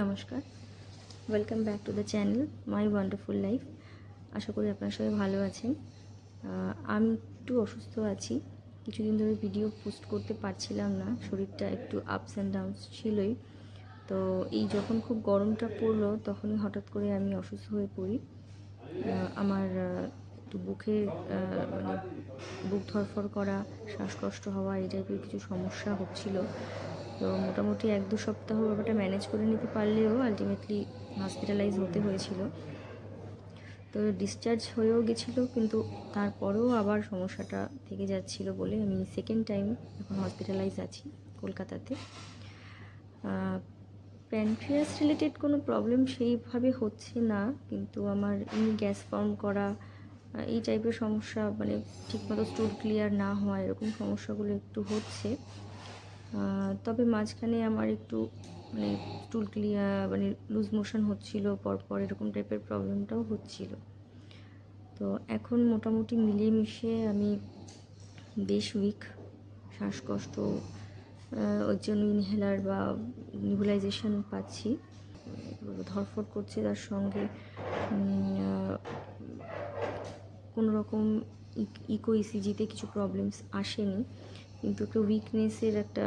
নমস্কার, welcome back to the channel my wonderful life. আশা করি আপনার সবাই ভালো আছেন। আমি একটু অসুস্থ আছি, কিছুদিন ধরে ভিডিও পোস্ট করতে পারছিলাম না, শরীরটা একটু আপস অ্যান্ড ডাউনস ছিলই। তো এই যখন খুব গরমটা পড়লো তখনই হঠাৎ করে আমি অসুস্থ হয়ে পড়ি। আমার একটু বুকের মানে বুক ধড়ফড় করা, শ্বাসকষ্ট হওয়া, এই টাইপের কিছু সমস্যা হচ্ছিল। তো মোটামুটি 1-2 সপ্তাহ ব্যাপারটা ম্যানেজ করে নিতে পারলেও আলটিমেটলি হসপিটালাইজ হতে হয়েছিল। তো ডিসচার্জ হয়েও গেছিলো, কিন্তু তারপরেও আবার সমস্যাটা থেকে যাচ্ছিলো বলে আমি সেকেন্ড টাইম এখন হসপিটালাইজ আছি কলকাতাতে। প্যানক্রিয়াস রিলেটেড কোনো প্রবলেম সেইভাবে হচ্ছে না, কিন্তু আমার এমনি গ্যাস ফর্ম করা, এই টাইপের সমস্যা, মানে ঠিকমতো স্টুল ক্লিয়ার না হওয়া, এরকম সমস্যাগুলো একটু হচ্ছে। তবে মাঝখানে আমার একটু মানে স্টুল ক্লিয়ার মানে লুজ মোশন হচ্ছিলো পরপর, এরকম টাইপের প্রবলেমটাও হচ্ছিল। তো এখন মোটামুটি মিলিয়ে মিশিয়ে আমি বেশ উইক, শ্বাসকষ্ট, ওই জন্য ইনহেলার বা নিবুলাইজেশন পাচ্ছি, ধরফড় করছে। তার সঙ্গে কোনো রকম ইকো ইসিজিতে কিছু প্রবলেমস আসেনি, কিন্তু একটা উইকনেসের একটা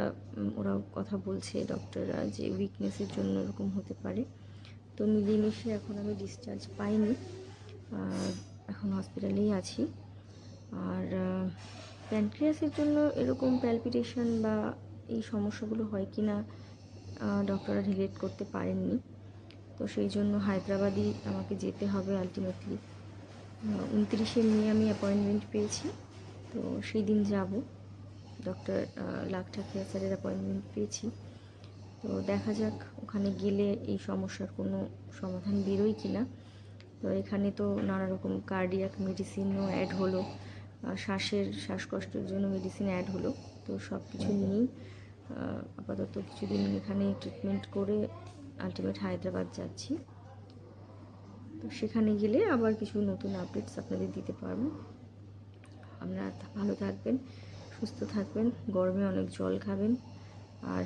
ওরা কথা বলছে ডক্টররা, যে উইকনেসের জন্য এরকম হতে পারে। তো মিলিয়ে মিশিয়ে এখন আমি ডিসচার্জ পাইনি, এখন হসপিটালেই আছি। আর প্যানক্রিয়াসের জন্য এরকম প্যালপিটেশন বা এই সমস্যাগুলো হয় কি না ডক্টররা রিলেট করতে পারেননি। তো সেই জন্য হায়দ্রাবাদই আমাকে যেতে হবে আলটিমেটলি। 29শে মে আমি অ্যাপয়েন্টমেন্ট পেয়েছি, তো সেই দিন যাব। ডক্টর লাখঠাকিয়া স্যারের অ্যাপয়েন্টমেন্ট পেয়েছি। তো দেখা যাক ওখানে গেলে এই সমস্যার কোনো সমাধান বেরোয় কি না। তো এখানে তো নানা রকম কার্ডিয়াক মেডিসিনও অ্যাড হলো, শ্বাসকষ্টের জন্য মেডিসিন অ্যাড হলো। তো সব কিছু নিয়েই আপাতত কিছুদিন এখানে ট্রিটমেন্ট করে আলটিমেট হায়দ্রাবাদ যাচ্ছি। তো সেখানে গেলে আবার কিছু নতুন আপডেটস আপনাদের দিতে পারবো। আপনারা ভালো থাকবেন, সুস্থ থাকবেন, গরমে অনেক জল খাবেন, আর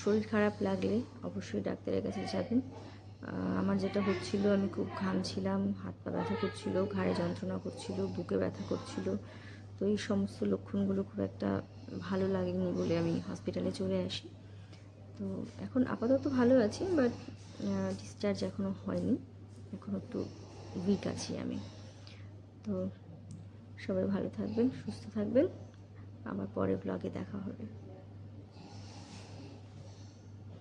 শরীর খারাপ লাগলে অবশ্যই ডাক্তারের কাছে যাবেন। আমার যেটা হচ্ছিল, আমি খুব ঘামছিলাম, হাত পা ব্যথা করছিল, ঘাড়ে যন্ত্রণা করছিল, বুকে ব্যথা করছিল। তো এই সমস্ত লক্ষণগুলো খুব একটা ভালো লাগেনি বলে আমি হসপিটালে চলে আসি। তো এখন আপাতত ভালো আছি, বাট ডিসচার্জ এখনও হয়নি, এখন একটু উইক আছি আমি। তো সবাই ভালো থাকবেন, সুস্থ থাকবেন, আবার পরের ব্লগে দেখা হবে।